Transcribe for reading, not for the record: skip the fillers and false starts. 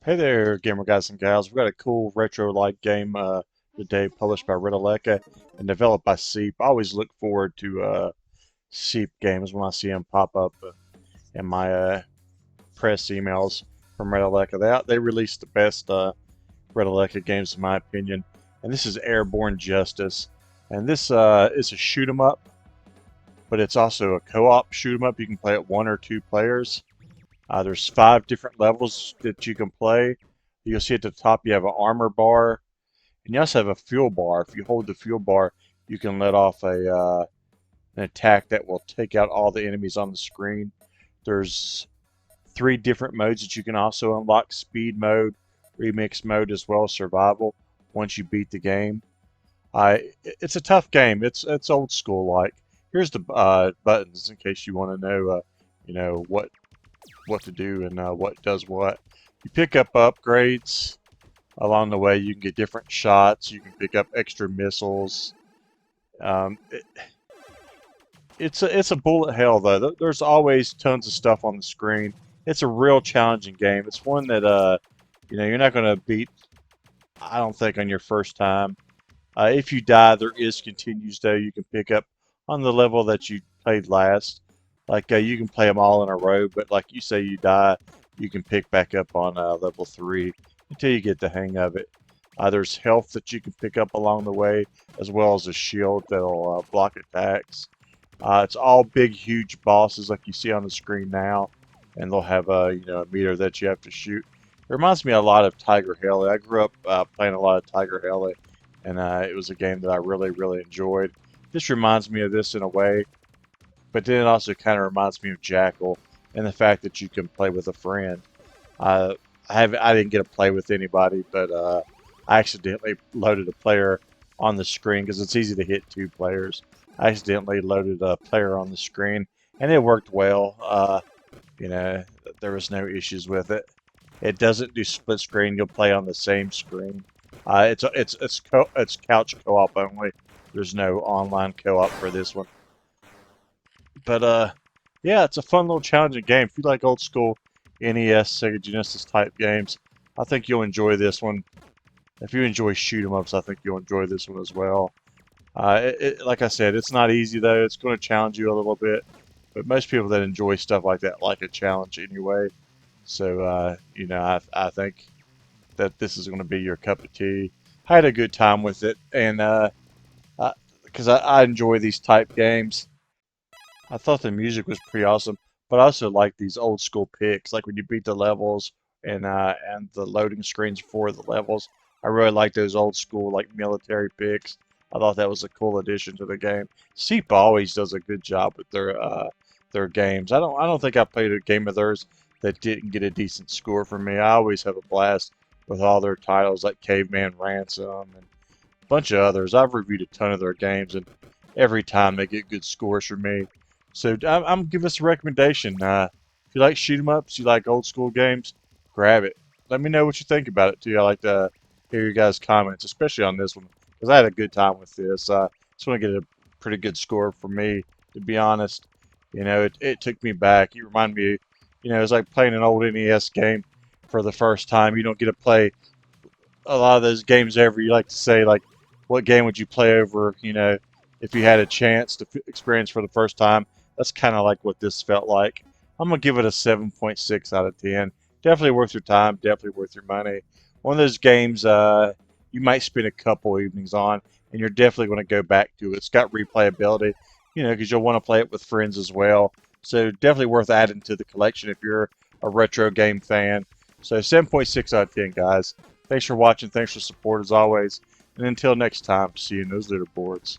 Hey there, gamer guys and gals. We've got a cool retro-like game today, published by Red Aleka and developed by Seep. I always look forward to Seep games when I see them pop up in my press emails from Red Aleka. They release the best Red Aleka games, in my opinion. And this is Airborne Justice. And this is a shoot 'em up, but it's also a co-op shoot 'em up. You can play it one or two players. There's 5 different levels that you can play. You'll see at the top you have an armor bar, and you also have a fuel bar. If you hold the fuel bar, you can let off an attack that will take out all the enemies on the screen. There's 3 different modes that you can also unlock: speed mode, remix mode, as well as survival. Once you beat the game, it's a tough game. It's old school like. Here's the buttons in case you want to know, what to do and what does what. You pick up upgrades along the way. You can get different shots. You can pick up extra missiles. Um, it, it's a bullet hell though. There's always tons of stuff on the screen. It's a real challenging game. It's one that you're not going to beat, I don't think, on your first time. If you die, there is continues though. You can pick up on the level that you played last. Like you can play them all in a row, but like you say, you die, you can pick back up on level 3 until you get the hang of it. There's health that you can pick up along the way, as well as a shield that'll block attacks. It's all big, huge bosses like you see on the screen now, and they'll have a meter that you have to shoot. It reminds me a lot of Tiger Heli. I grew up playing a lot of Tiger Heli, and it was a game that I really, really enjoyed. This reminds me of this in a way, but then it also kind of reminds me of Jackal and the fact that you can play with a friend. I didn't get to play with anybody, but I accidentally loaded a player on the screen because it's easy to hit 2 players. I accidentally loaded a player on the screen, and it worked well. There was no issues with it. It doesn't do split screen. You'll play on the same screen. It's couch co-op only. There's no online co-op for this one. But yeah, it's a fun little challenging game. If you like old school NES, Sega Genesis type games, I think you'll enjoy this one. If you enjoy shoot 'em ups, I think you'll enjoy this one as well. Like I said, it's not easy though. It's going to challenge you a little bit, but most people that enjoy stuff like that like a challenge anyway. So I think that this is going to be your cup of tea. I had a good time with it, and because I enjoy these type games. I thought the music was pretty awesome, but I also like these old school picks, like when you beat the levels and the loading screens for the levels. I really like those old school like military picks. I thought that was a cool addition to the game. Seep always does a good job with their games. I don't think I played a game of theirs that didn't get a decent score from me. I always have a blast with all their titles like Caveman Ransom and a bunch of others. I've reviewed a ton of their games, and every time they get good scores from me. So I'm giving us a recommendation. If you like shoot 'em ups, you like old school games, grab it. Let me know what you think about it too. I like to hear your guys' comments, especially on this one, because I had a good time with this. Just want to get a pretty good score for me, to be honest. It took me back. You remind me, it's like playing an old NES game for the first time. You don't get to play a lot of those games ever. You like to say, like, what game would you play over, if you had a chance to experience for the first time? That's kind of like what this felt like. I'm going to give it a 7.6 out of 10. Definitely worth your time. Definitely worth your money. One of those games you might spend a couple evenings on, and you're definitely going to go back to it. It's got replayability, because you'll want to play it with friends as well. So definitely worth adding to the collection if you're a retro game fan. So 7.6 out of 10, guys. Thanks for watching. Thanks for support as always. And until next time, see you in those leaderboards.